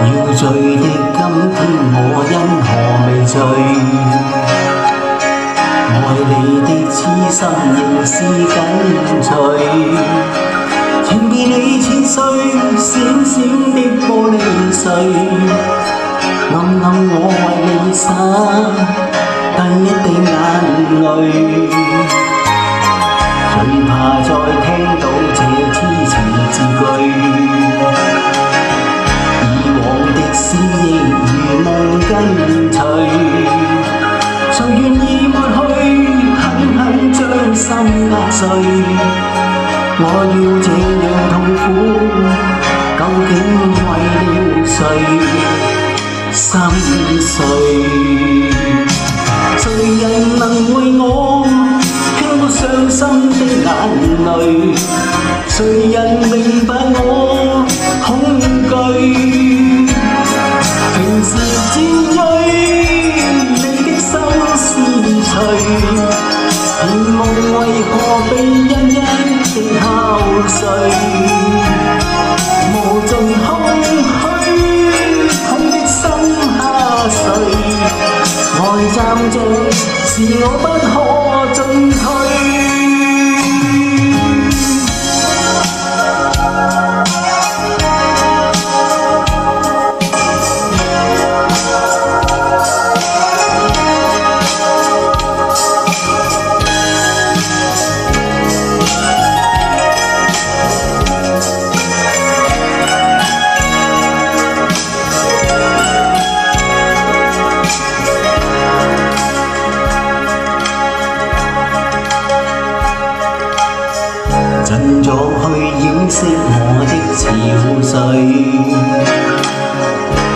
要醉的今天，我因何未醉？爱你的痴心仍是紧隨，情別你千歲，閃閃的玻璃碎，暗暗我為你灑第一滴眼淚，最怕再聽到這痴情字句。思憶如夢跟隨，誰願意抹去，狠狠將心壓碎？我要這樣痛苦，究竟為了誰？心碎，誰人能為我輕過傷心的眼淚？誰人明白我恐懼？平時只追你的心是誰？甜夢為何被一一的敲碎？無盡空虛，痛的心下垂。愛站着是我不可進退。盡早去掩飾我的憔悴，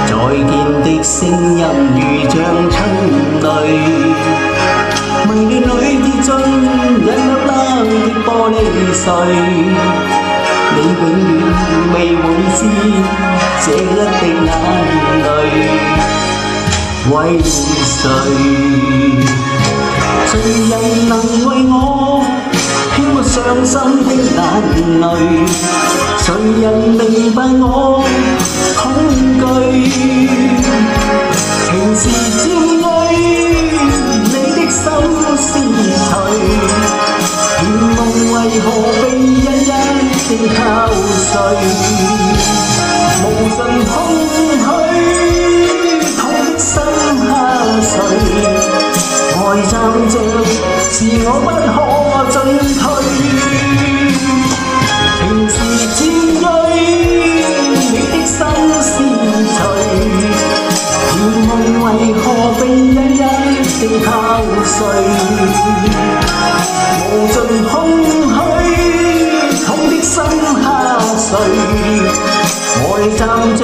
再見的聲音如像春雷，迷亂裏跌進一粒粒的玻璃碎，你永遠未會知這一滴眼淚為誰？誰人能為我輕過傷心的眼淚？誰人明白我恐懼？情是尖銳，你的心是誰？甜夢為何被一一的敲碎？無盡空虛，痛的心下垂。愛站着是我不可進退，平時尖銳你的心是誰？甜夢為何被一一的敲碎？無盡空虛，痛的心下垂。愛站着